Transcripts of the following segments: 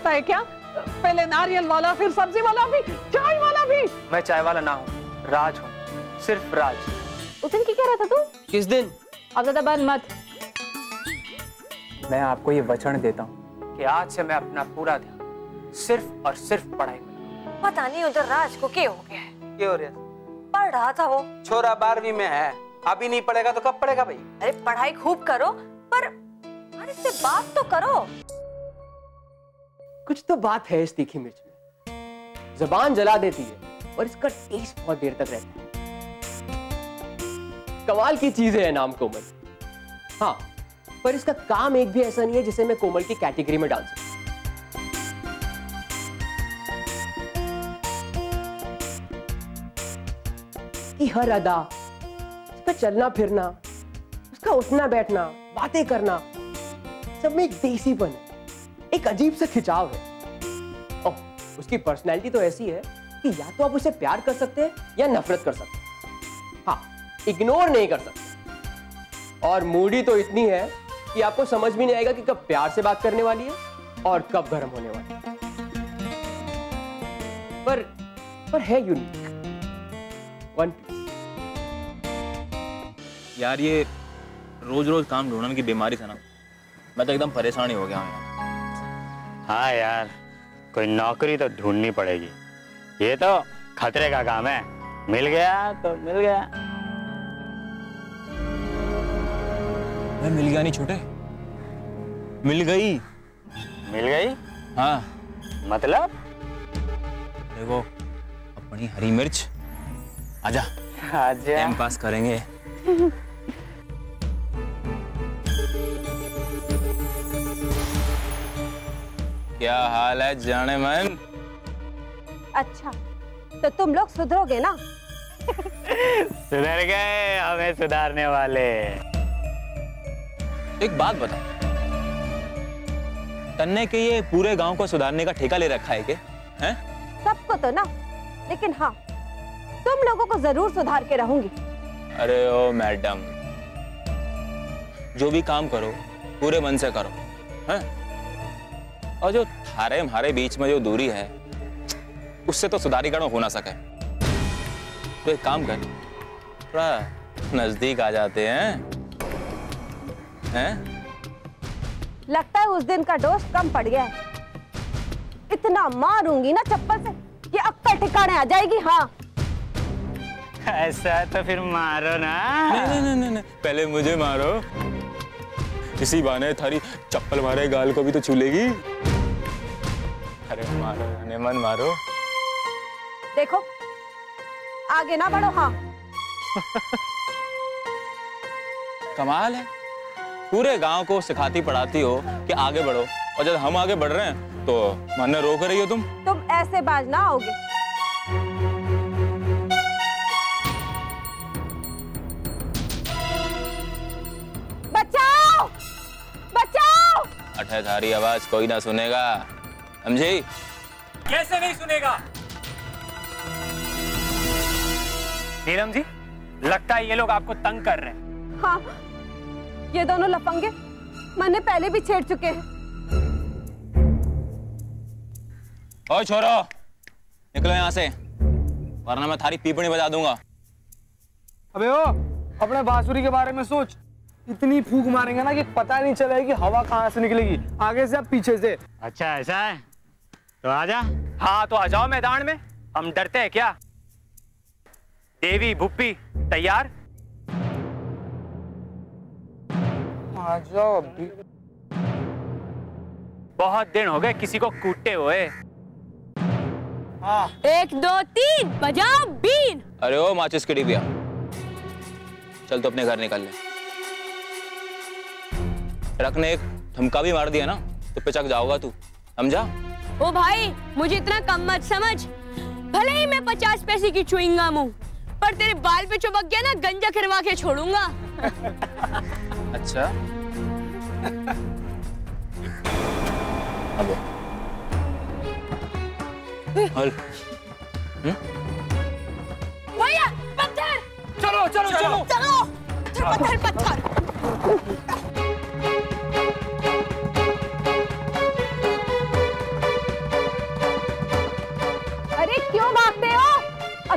होता है क्या? पहले नारियल वाला, फिर सब्जी वाला भी, चाय वाला भी। मैं चाय वाला ना हूँ, राज हूँ, सिर्फ राज। उस दिन की कह रहा था तू? किस दिन? अब ज्यादा बात मत। मैं आपको ये वचन देता हूँ कि आज से मैं अपना पूरा ध्यान सिर्फ और सिर्फ पढ़ाई में। पता नहीं उधर राज को क्या हो गया है। क्या हो रहा है? पढ़ रहा था वो। छोरा 12वीं में है, अभी नहीं पढ़ेगा तो कब पढ़ेगा भाई? अरे पढ़ाई खूब करो, पर इससे बात तो करो। कुछ तो बात है इस तीखी मिर्च में, जुबान जला देती है और इसका टेस्ट बहुत देर तक रहता है। कमाल की चीज है नाम कोमल। हाँ, पर इसका काम एक भी ऐसा नहीं है जिसे मैं कोमल की कैटेगरी में डाल सकूं। कि हर अदा, उसका चलना फिरना, उसका उठना बैठना, बातें करना, सब में एक देसीपन है, एक अजीब सा खिंचाव है। ओह, उसकी पर्सनैलिटी तो ऐसी है कि या तो आप उसे प्यार कर सकते हैं या नफरत कर सकते हैं। हाँ, इग्नोर नहीं कर सकते। और मूडी तो इतनी है कि आपको समझ भी नहीं आएगा कि कब प्यार से बात करने वाली है और कब गर्म होने वाली है। पर है यूनिक, वन पीस। यार ये रोज रोज काम ढूंढने की बीमारी से ना मैं तो एकदम परेशान ही हो गया हूँ। हाँ यार, कोई नौकरी तो ढूंढनी पड़ेगी। ये तो खतरे का काम है, मिल गया तो मिल गया। मैं मिल गया नहीं छोटे, मिल गई। मिल गई? हाँ मतलब? देखो अपनी हरी मिर्च, आजा आजा। टाइम पास करेंगे। क्या हाल है जाने मन? अच्छा, तो तुम लोग सुधरोगे ना? सुधर गए, हमें सुधारने वाले। एक बात बता, तन्ने के ये पूरे गांव को सुधारने का ठेका ले रखा है क्या? हैं? सबको तो ना, लेकिन हाँ, तुम लोगों को जरूर सुधार के रहूंगी। अरे ओ मैडम, जो भी काम करो पूरे मन से करो, हैं? और जो थारे हमारे बीच में जो दूरी है उससे तो सुधारीकरण हो ना सके। तो एक काम कर, थोड़ा नजदीक आ जाते हैं। लगता है उस दिन का डोज कम पड़ गया है। इतना मारूंगी ना चप्पल से कि अक्कल ठिकाने आ जाएगी। हाँ, ऐसा तो फिर मारो ना। नहीं, पहले मुझे मारो, इसी बहाने थारी चप्पल मारे गाल को भी तो छू लेगी। अरे मारो मन मारो। देखो आगे ना बढ़ो। हाँ कमाल है, पूरे गांव को सिखाती पढ़ाती हो कि आगे बढ़ो, और जब हम आगे बढ़ रहे हैं तो मन रोक रही हो तुम ऐसे बाज ना आओगे। बचाओ बचाओ। अठे आवाज कोई ना सुनेगा, समझी? कैसे नहीं सुनेगा? नीलम जी, लगता है ये लोग आपको तंग कर रहे हैं। हाँ, ये दोनों लफंगे मैंने पहले भी छेड़ चुके हैं। ओए छोरो, निकलो यहाँ से, वरना मैं थारी पीपणी बजा दूंगा। अबे ओ, अपने बांसुरी के बारे में सोच। इतनी फूंक मारेंगे ना कि पता नहीं चलेगा कि हवा कहाँ से निकलेगी, आगे से या पीछे से। अच्छा ऐसा है, तो आजा। हाँ तो आ जाओ मैदान में, हम डरते हैं क्या? देवी भुप्पी तैयार? आ जाओ अभी। बहुत दिन हो गए किसी को कूटते हुए। हाँ। 1 2 3 बजाओ बीन। अरे ओ माचिस की डिबिया, चल तो अपने घर निकल ले। ट्रक ने एक धमका भी मार दिया ना तो पिचक जाओगा तू, समझा? ओ भाई, मुझे इतना कम मत समझ। भले ही मैं 50 पैसे की चुइंगम हूँ, पर तेरे बाल पे चुपक गया ना, गंजा खिरवा के छोड़ूंगा। अच्छा अब भैया पत्थर। चलो चलो चलो चलो, पत्थर पत्थर।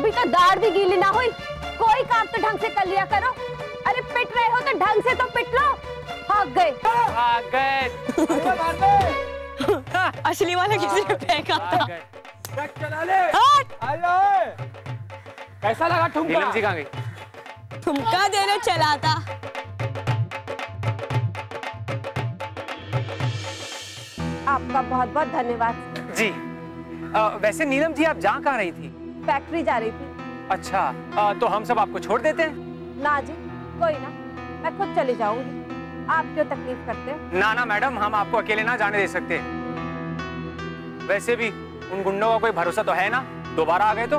अभी तो दाढ़ भी गीली ना हुई, कोई काम तो ढंग से कर लिया करो। अरे पिट रहे हो तो ढंग से तो पिट लो। भाग गए। असली वाला किसी ने फेंका था। चला ले। कैसा लगा ठुमका? नीलम जी कहाँ गई? ठुमका देने चला था। आपका बहुत बहुत धन्यवाद जी। वैसे नीलम जी आप जहाँ कहाँ रही थी? फैक्ट्री जा रही थी। अच्छा, तो हम सब आपको छोड़ देते हैं? ना जी, कोई ना, मैं खुद चली जाऊंगी। आप क्यों तकलीफ करते हो? ना ना मैडम, हम आपको अकेले ना जाने दे सकते। वैसे भी उन गुंडों का कोई भरोसा तो है ना, दोबारा आ गए तो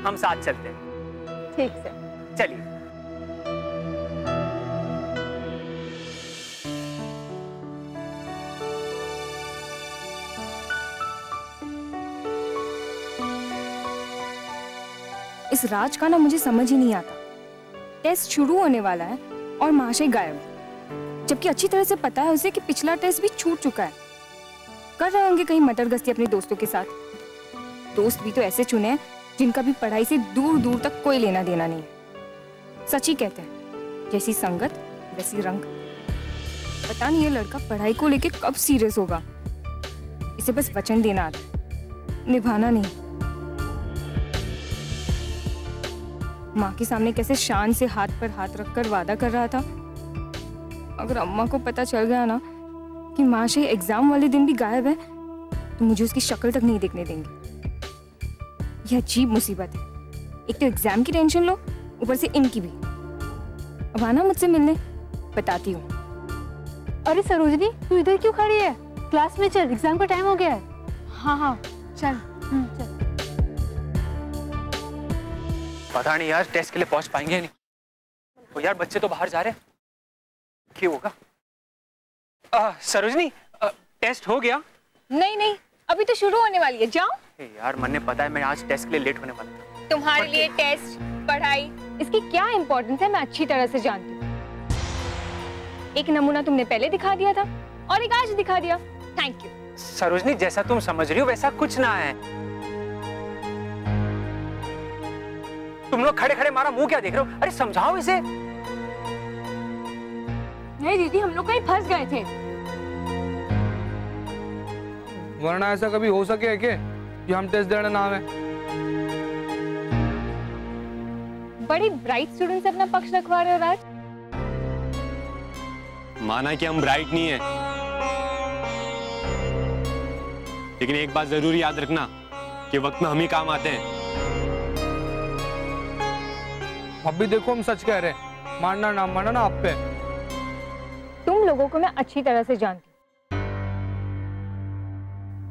हम साथ चलते हैं। ठीक से। चलिए। इस राज का ना मुझे समझ ही नहीं आता। टेस्ट शुरू होने वाला है और महाशय गायब, जबकि अच्छी तरह से पता है उसे कि पिछला टेस्ट भी छूट चुका है। कर रहे होंगे कहीं मटर गश्ती अपने दोस्तों के साथ। दोस्त भी तो ऐसे चुने हैं जिनका भी पढ़ाई से दूर दूर तक कोई लेना देना नहीं है। सच ही कहते हैं, जैसी संगत वैसी रंग। पता नहीं ये लड़का पढ़ाई को लेके कब सीरियस होगा। इसे बस वचन देना आता है, निभाना नहीं। माँ के सामने कैसे शान से हाथ पर हाथ रखकर वादा कर रहा था। अगर अम्मा को पता चल गया ना कि महाशय एग्जाम वाले दिन भी गायब है, तो मुझे उसकी शक्ल तक नहीं देखने देंगे। यह अजीब मुसीबत है, एक तो एग्जाम की टेंशन लो, ऊपर से इनकी भी। अब आना मुझसे मिलने, बताती हूँ। अरे सरोजनी, तू इधर क्यों खड़ी है? क्लास में चल, एग्जाम का टाइम हो गया है। हाँ हाँ चल। चल। पता नहीं यार टेस्ट के लिए पहुंच पाएंगे नहीं। तो यार बच्चे तो बाहर जा रहे हैं, क्या होगा? सरोजनी, टेस्ट हो गया? नहीं नहीं, अभी तो शुरू होने वाली है, जाओ। यार मैंने पता है मैं आज टेस्ट के लिए लेट होने वाला था। तुम्हारे लिए टेस्ट, पढ़ाई, इसकी क्या इम्पोर्टेंस है मैं अच्छी तरह से जानती हूँ। एक नमूना तुमने पहले दिखा दिया था और एक आज दिखा दिया। Thank you. सरोजनी, जैसा तुम समझ रही हो वैसा कुछ ना है। तुम लोग खड़े खड़े मारा मुंह क्या देख रहे हो? अरे समझाओ इसे। नहीं दीदी, हम लोग कहीं फंस गए थे। वरना ऐसा कभी हो सके है क्या कि हम टेस्ट देने ना आवे? बड़ी ब्राइट स्टूडेंट से अपना पक्ष रखवा रहे हो राज। माना कि हम ब्राइट नहीं है, लेकिन एक बात जरूर याद रखना कि वक्त में हम ही काम आते हैं। अब भी देखो हम सच कह रहे हैं, मानना ना मानना ना आप पे। तुम लोगों को मैं अच्छी तरह से जानती हूँ।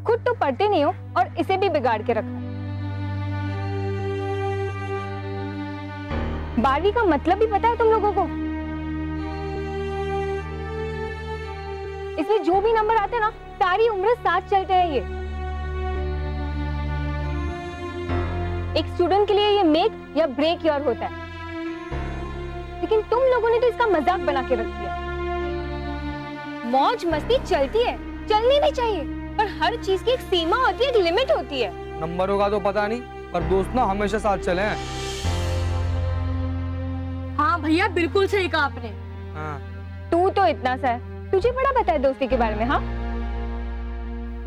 खुद तो पढ़ते नहीं हो और इसे भी बिगाड़ के रखा। 12वीं का मतलब भी पता है तुम लोगों को? इसमें जो भी नंबर आते हैं ना, सारी उम्र साथ चलते हैं। ये एक स्टूडेंट के लिए ये मेक या ब्रेक ईयर होता है, लेकिन तुम लोगों ने तो इसका मजाक बना के रख दिया। मौज मस्ती चलती है, चलनी भी चाहिए, पर हर चीज की एक सीमा होती है, एक लिमिट होती है। नंबरों का तो पता नहीं, पर दोस्त ना हमेशा साथ चले हैं। हाँ भैया, बिल्कुल सही कहा आपने। हाँ। तू तो इतना सा है, तुझे बड़ा पता है दोस्ती के बारे में। हाँ,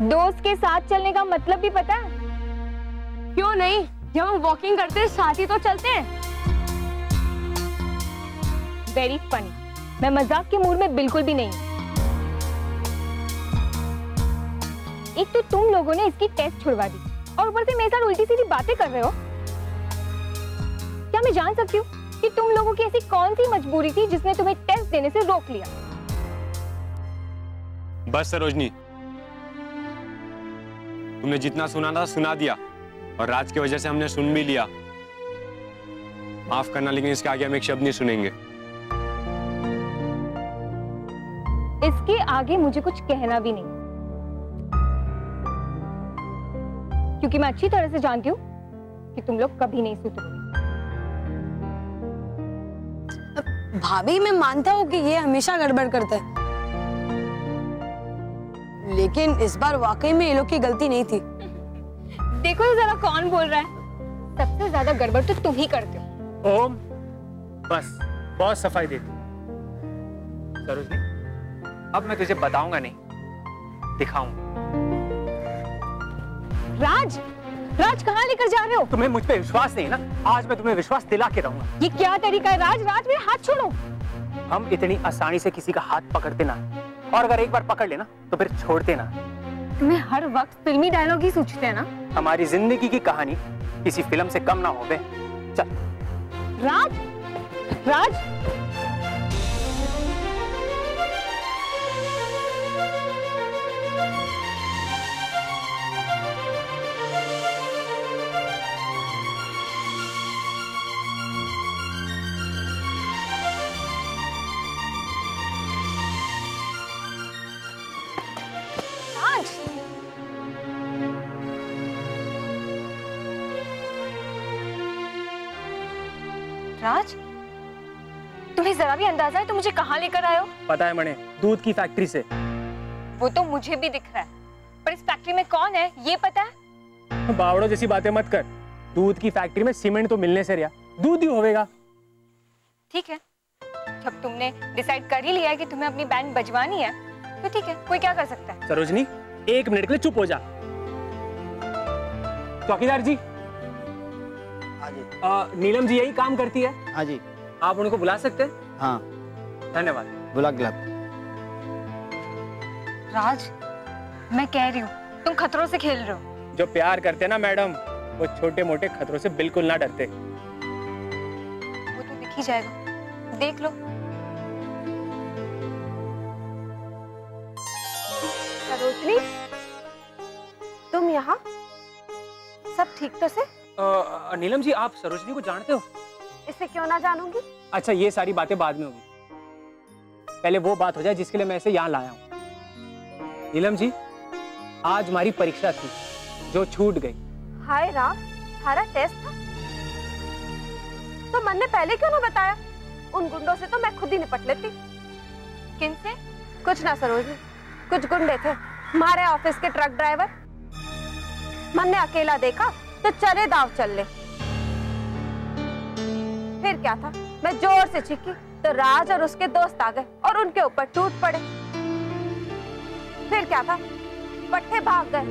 दोस्त के साथ चलने का मतलब भी पता है? क्यों नहीं, जब हम वॉकिंग करते हैं साथ ही तो चलते हैं। Very funny. मैं मजाक के मूड में बिल्कुल भी नहीं। एक तो तुम लोगों ने इसकी टेस्ट छुड़वा दी और ऊपर से मेरे साथ उल्टी सीधी बातें कर रहे हो। क्या मैं जान सकती हूँ कि तुम लोगों की ऐसी कौन सी मजबूरी थी जिसने तुम्हें टेस्ट देने से रोक लिया? बस सरोजनी, तुमने जितना सुना था सुना दिया, और राज की वजह से हमने सुन भी लिया। माफ करना, लेकिन इसके आगे हम एक शब्द नहीं सुनेंगे। इसके आगे मुझे कुछ कहना भी नहीं, क्योंकि मैं अच्छी तरह से जानती हूँ कि तुम लोग कभी नहीं सुधरोगे। भाभी, मैं मानता हूँ कि ये हमेशा गड़बड़ करता है, लेकिन इस बार वाकई में ये लोग की गलती नहीं थी। देखो जरा कौन बोल रहा है। सबसे ज्यादा गड़बड़ तो तुम ही करते हो। ओम, बस बहुत सफाई देती सरोजनी। अब मैं तुझे बताऊंगा नहीं, दिखाऊंगा। राज, राज कहाँ लेकर जा रहे हो? तुम्हें मुझ पे विश्वास नहीं ना, आज मैं तुम्हें विश्वास दिला के रहूंगा। ये क्या तरीका है राज? राज मेरे हाथ छोड़ो। हम इतनी आसानी से किसी का हाथ पकड़ते ना, और अगर एक बार पकड़ लेना तो फिर छोड़ते ना। तुम्हें हर वक्त फिल्मी डायलॉग ही सोचते हैं ना। हमारी जिंदगी की कहानी किसी फिल्म से कम ना हो बे। चल। राज, राज राज, तुम्हें जरा भी अंदाजा है तुम मुझे कहाँ लेकर आए हो? पता है मने, दूध की फैक्ट्री से। वो तो मुझे भी दिख रहा है, पर इस फैक्ट्री में कौन है ये पता है? बावड़ो जैसी बातें मत कर। दूध की फैक्ट्री में सीमेंट तो मिलने से रहा, दूध ही होगा। ठीक है, जब तुमने डिसाइड कर ही लिया है कि तुम्हें अपनी बैंड बजवानी है तो ठीक है, कोई क्या कर सकता है। सरोजनी, एक मिनट के लिए चुप हो जा। चौकीदार जी। हाँ जी। नीलम जी यही काम करती है? हाँ जी। आप उनको बुला सकते हैं? हाँ। धन्यवाद। बुला गिला। राज, मैं कह रही हूँ तुम खतरों से खेल रहे हो। जो प्यार करते हैं ना मैडम, वो छोटे मोटे खतरों से बिल्कुल ना डरते। वो तो दिख ही जाएगा, देख लो। सरोजनी, तुम यहाँ? सब ठीक तो से? नीलम जी, आप सरोजनी को जानते हो? इसे क्यों ना जानूंगी? अच्छा, ये सारी बातें बाद में होगी, पहले वो बात हो जाए जिसके लिए मैं इसे यहाँ लाया हूँ। नीलम जी, आज हमारी परीक्षा थी जो छूट गई। हाय राम, हमारा टेस्ट था तो मन ने पहले क्यों ना बताया? उन गुंडों से तो मैं खुद ही निपट लेती। किनसे? कुछ ना सरोजनी, कुछ गुंडे थे, हमारे ऑफिस के ट्रक ड्राइवर। मन ने अकेला देखा तो चले दाव चल ले। फिर क्या था, मैं जोर से चीखी तो राज और उसके दोस्त आ गए और उनके ऊपर टूट पड़े। फिर क्या था, पट्टे भाग गए,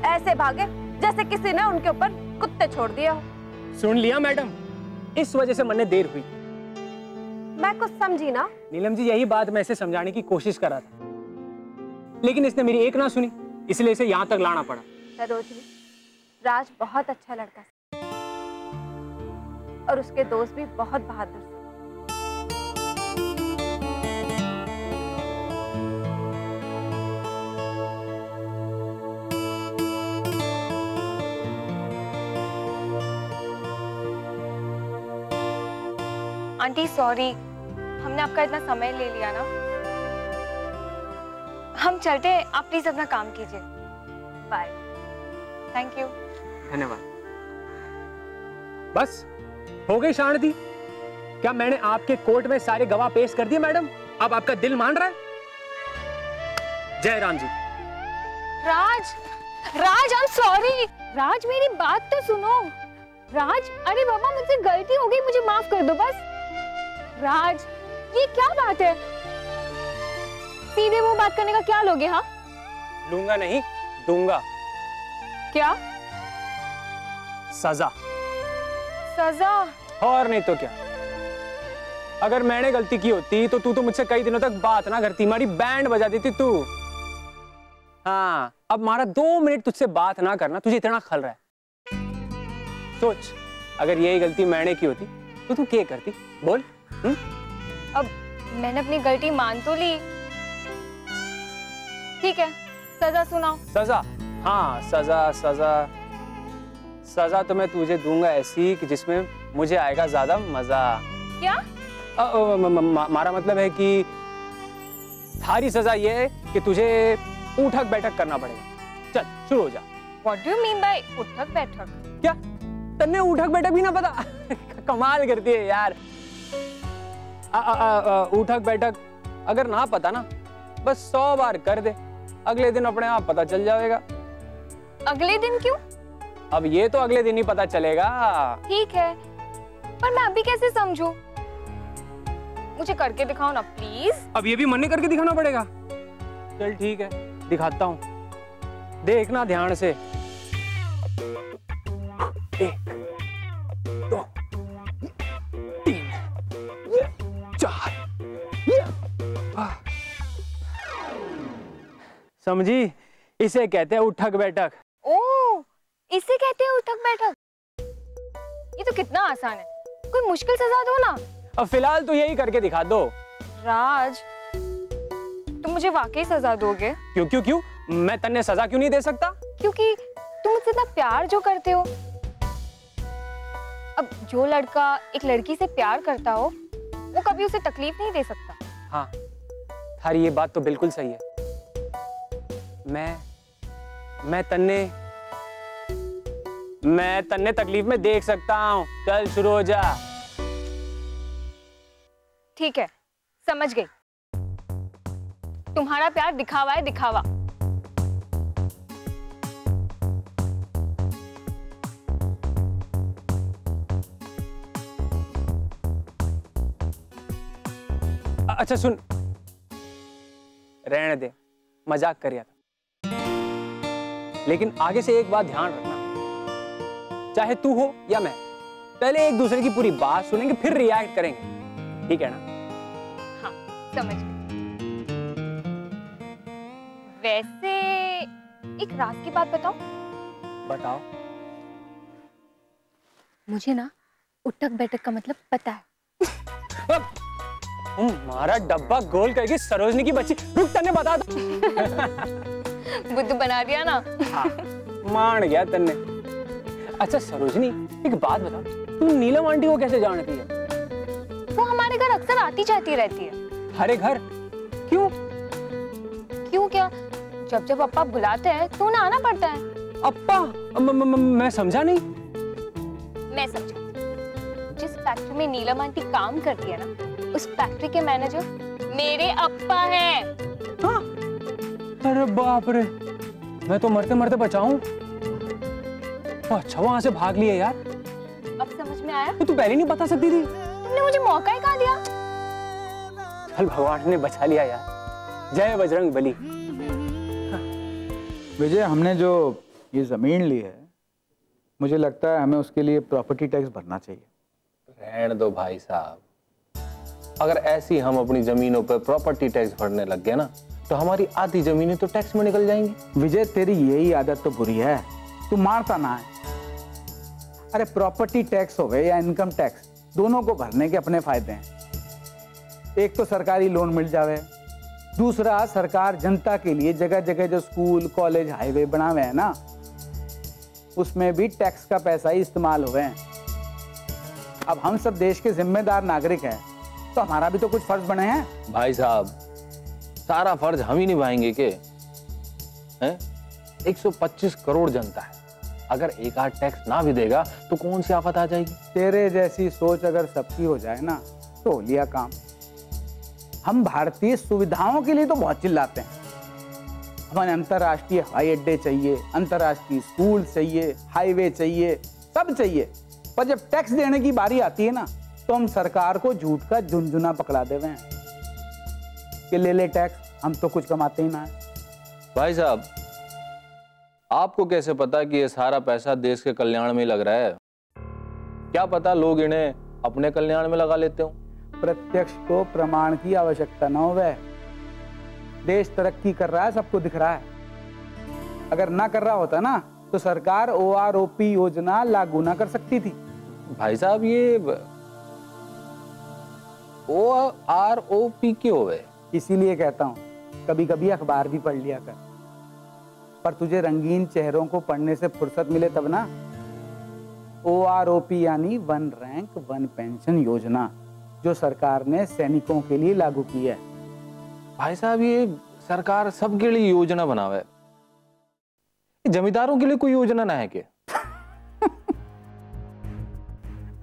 ऐसे भागे जैसे किसी ने उनके ऊपर कुत्ते छोड़ दिए हो। सुन लिया मैडम, इस वजह से मन ने देर हुई। मैं कुछ समझी ना। नीलम जी, यही बात मैं इसे समझाने की कोशिश कर रहा था, लेकिन इसने मेरी एक ना सुनी, इसलिए इसे यहाँ तक लाना पड़ा। सरोजनी, राज बहुत अच्छा लड़का है और उसके दोस्त भी बहुत बहादुर थे। आंटी सॉरी, हमने आपका इतना समय ले लिया ना। हम चलते हैं, आप प्लीज अपना काम कीजिए। बाय। Thank you. धन्यवाद। बस हो गई शांति? क्या मैंने आपके कोर्ट में सारे गवाह पेश कर दिए मैडम? अब आपका दिल मान रहा है? जय राम जी। राज, राज आई एम सॉरी। राज मेरी बात तो सुनो। राज, अरे बाबा मुझसे गलती हो गई, मुझे माफ कर दो बस। राज, ये क्या बात है? सीधे मुंह बात करने का क्या लोगे? हाँ, लूंगा नहीं, दूंगा। क्या? सजा। सजा? और नहीं तो क्या। अगर मैंने गलती की होती तो तू तो मुझसे कई दिनों तक बात ना करती, हमारी बैंड बजा देती तू। हाँ, अब हमारा 2 मिनट तुझसे बात ना करना तुझे इतना खल रहा है। सोच, अगर यही गलती मैंने की होती तो तू क्या करती? बोल। अब मैंने अपनी गलती मान तो ली, ठीक है, सजा सुनाओ। सजा? हाँ, सजा सजा सजा तो मैं तुझे दूंगा ऐसी कि जिसमें मुझे आएगा ज्यादा मजा। क्या? हमारा मतलब है कि थारी सजा ये है कि तुझे उठक बैठक करना पड़ेगा। चल शुरू हो जा। What do you mean by उठक बैठक? क्या तन्ने उठक बैठक भी ना पता? कमाल करती है यार। उठक बैठक अगर ना पता ना, बस 100 बार कर दे, अगले दिन अपने आप पता चल जाएगा। अगले दिन क्यों? अब ये तो अगले दिन ही पता चलेगा। ठीक है, पर मैं अभी कैसे समझूं? मुझे करके दिखाओ ना प्लीज। अब ये भी मन करके दिखाना पड़ेगा। चल ठीक है, दिखाता हूँ, देखना ध्यान से। 1 2 3 4। समझी? इसे कहते हैं उठक बैठक। ओह, इसे कहते हैं उठक बैठक। ये तो कितना आसान है, कोई मुश्किल सजा दो ना। अब फिलहाल तो यही करके दिखा दो। राज, तुम मुझे वाकई सजा दोगे? क्यों क्यों क्यों? मैं तन्ने सजा क्यों नहीं दे सकता? क्योंकि तुम मुझसे इतना प्यार जो करते हो। अब जो लड़का एक लड़की से प्यार करता हो, वो कभी उसे तकलीफ नहीं दे सकता। हाँ, थारी ये बात तो बिल्कुल सही है। मैं तन्ने तकलीफ में देख सकता हूँ। चल शुरू हो जा। ठीक है, समझ गई। तुम्हारा प्यार दिखावा है, दिखावा। अच्छा सुन, रहने दे, मजाक कर रहा था। लेकिन आगे से एक बात ध्यान रखना, चाहे तू हो या मैं, पहले एक दूसरे की पूरी बात सुनेंगे फिर रिएक्ट करेंगे, ठीक है ना? हाँ, समझ गई। वैसे एक राज की बात बताओ। बताओ। मुझे ना उठक बैठक का मतलब पता है। हमारा डब्बा गोल करके सरोजनी की बच्ची। रुक, तन्ने बता दो। बुद्धू बना दिया ना। हाँ, मान गया तन्ने। अच्छा सरोजनी, एक बात बता, तू नीलम आंटी को कैसे जानती है? वो हमारे घर अक्सर आती जाती रहती है। हरे घर? क्यों? क्यों क्या? जब जब अप्पा बुलाते हैं तो उन्हें आना पड़ता है। अप्पा? मैं समझा नहीं। मैं समझा। जिस फैक्ट्री में नीलम आंटी काम करती है ना, उस फैक्ट्री के मैनेजर मेरे अप्पा हैं। हाँ? अरे बाप रे, मैं तो मरते मरते बचाऊं। अच्छा वहां से भाग लिया यार। अब समझ में आया? तो तू पहले नहीं बता सकती थी? तुमने मुझे मौका ही कहाँ दिया? चल भगवान ने बचा लिया यार। जय बजरंग बली। विजय, हमने जो ये जमीन ली है, मुझे लगता है हमें उसके लिए प्रॉपर्टी टैक्स भरना चाहिए। रहने दो भाई साहब, अगर ऐसी हम अपनी जमीनों पर प्रॉपर्टी टैक्स भरने लग गए ना, तो हमारी आधी जमीनें तो टैक्स में निकल जाएंगी। विजय, तेरी यही आदत तो बुरी है, तू मारता ना है। अरे प्रॉपर्टी टैक्स हो गए या इनकम टैक्स, दोनों को भरने के अपने फायदे हैं। एक तो सरकारी लोन मिल जावे, दूसरा सरकार जनता के लिए जगह जगह जो स्कूल कॉलेज हाईवे बनावे हैं ना, उसमें भी टैक्स का पैसा ही इस्तेमाल हुए हैं। अब हम सब देश के जिम्मेदार नागरिक हैं, तो हमारा भी तो कुछ फर्ज बने हैं। भाई साहब, सारा फर्ज हम ही निभाएंगे के? हैं? 125 करोड़ जनता है, अगर एक आध टैक्स ना भी देगा तो कौन सी आफत आ जाएगी? तेरे जैसी सोच अगर सबकी हो जाए ना, तो हो लिया काम। हम भारतीय सुविधाओं के लिए तो बहुत चिल्लाते हैं, हमें अंतर्राष्ट्रीय हवाई अड्डे चाहिए, अंतर्राष्ट्रीय स्कूल चाहिए, हाईवे चाहिए, सब चाहिए। पर जब टैक्स देने की बारी आती है ना, तो हम सरकार को झूठ का झुनझुना पकड़ा देवे हैं कि ले ले टैक्स, हम तो कुछ कमाते ही ना है। भाई साहब, आपको कैसे पता कि ये सारा पैसा देश के कल्याण में लग रहा है? क्या पता लोग इन्हें अपने कल्याण में लगा लेते हो। प्रत्यक्ष को प्रमाण की आवश्यकता न हो। देश तरक्की कर रहा है, सबको दिख रहा है। अगर ना कर रहा होता ना, तो सरकार OROP योजना लागू ना कर सकती थी। भाई साहब, ये OROP क्यों है? इसीलिए कहता हूँ, कभी कभी अखबार भी पढ़ लिया कर, पर तुझे रंगीन चेहरों को पढ़ने से फुर्सत मिले तब ना। OROP यानी वन रैंक वन पेंशन योजना, जो सरकार ने सैनिकों के लिए लागू की है। भाई साहब, ये सरकार सबके लिए योजना बनावे है, जमींदारों के लिए कोई योजना ना है क्या?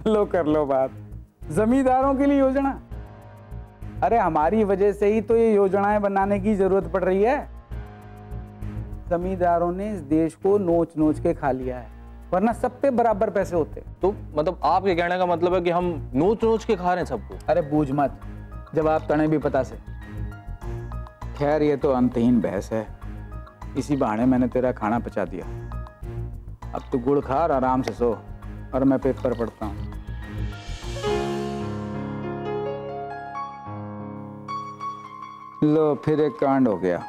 लो कर लो बात, जमींदारों के लिए योजना? अरे हमारी वजह से ही तो ये योजनाएं बनाने की जरूरत पड़ रही है। जमींदारों ने इस देश को नोच नोच के खा लिया है, वरना सब पे बराबर पैसे होते। तो मतलब आपके कहने का मतलब है कि हम नोच नोच के खा रहे हैं सबको? अरे बूझ मत, जवाब तने भी पता से। खैर ये तो अंतहीन बहस है, इसी बहाने मैंने तेरा खाना पचा दिया। अब तू गुड़ खा और आराम से सो, और मैं पेपर पढ़ता हूँ। लो फिर एक कांड हो गया,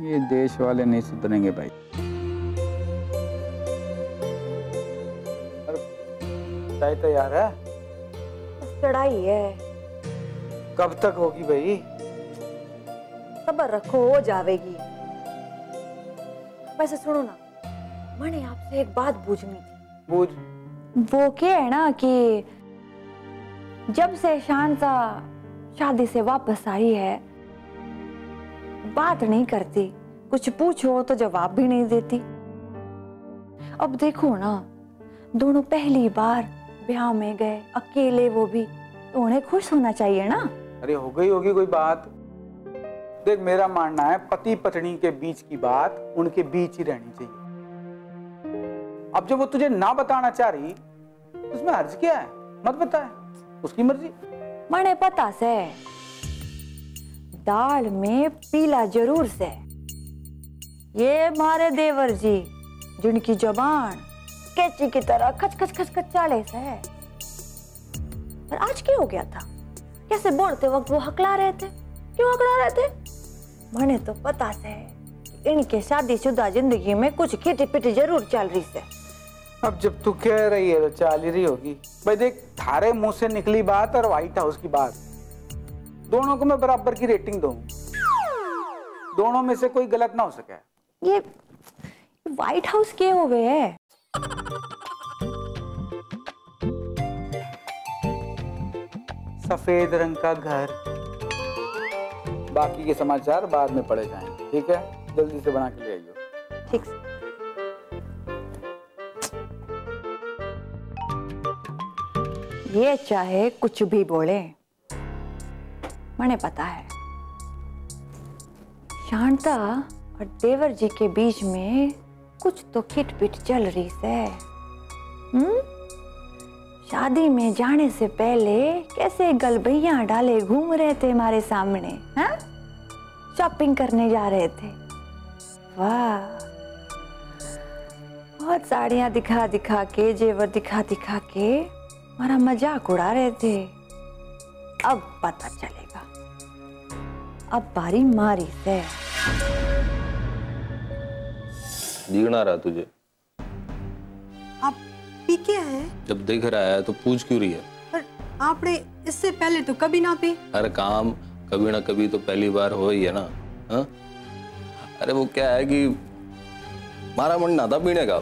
ये देश वाले नहीं सुधरेंगे भाई। चाय तैयार है? चढ़ाई है। कब तक होगी भाई? सब्र रखो, हो जावेगी। वैसे सुनो ना, मैंने आपसे एक बात पूछनी थी। पूछ। वो क्या है ना कि जब से शांता शादी से वापस आई है, बात नहीं करती, कुछ पूछो तो जवाब भी नहीं देती। अब देखो ना, दोनों पहली बार ब्याह में गए अकेले, वो भी, तो उन्हें खुश होना चाहिए ना। अरे हो गई होगी कोई बात। देख मेरा मानना है पति पत्नी के बीच की बात उनके बीच ही रहनी चाहिए। अब जब वो तुझे ना बताना चाह रही, उसमें हर्ज क्या है? मत बताए, उसकी मर्जी। मैंने पता से दाल में पीला जरूर से। ये मारे देवर जी, जिनकी जुबान कैची की तरह खच खच खच खच चाले से है। पर आज क्या हो गया था? कैसे बोलते वक्त वो हकला रहे थे? क्यों हकला रहे थे? मैंने तो पता से इनके शादीशुदा जिंदगी में कुछ खिटी पिटी जरूर चल रही से। अब जब तू कह रही है तो चल ही रही होगी। भाई देख, थारे मुंह से निकली बात और व्हाइट हाउस की बात, दोनों को मैं बराबर की रेटिंग दूंगा। दोनों में से कोई गलत ना हो सके। ये व्हाइट हाउस के हो गए है? सफेद रंग का घर। बाकी के समाचार बाद में पढ़े जाएंगे, ठीक है? जल्दी से बना के ले आइयो। ठीक से। ये चाहे कुछ भी बोले, मैंने पता है शांता और देवर जी के बीच में कुछ तो खिटपिट चल रही है। शादी में जाने से पहले कैसे गलबैया डाले घूम रहे थे हमारे सामने, हाँ? शॉपिंग करने जा रहे थे। वाह, बहुत साड़ियां दिखा दिखा के, जेवर दिखा दिखा के हमारा मजाक उड़ा रहे थे। अब पता चलेगा, अब बारी मारी से। दिखना रहा तुझे? आप पी क्या है? जब दिख रहा है तो पूछ क्यों रही है? पर आपने इससे पहले तो कभी ना पी। हर काम कभी ना कभी तो पहली बार हो ही है ना। हा? अरे वो क्या है कि हमारा मन ना था पीने का,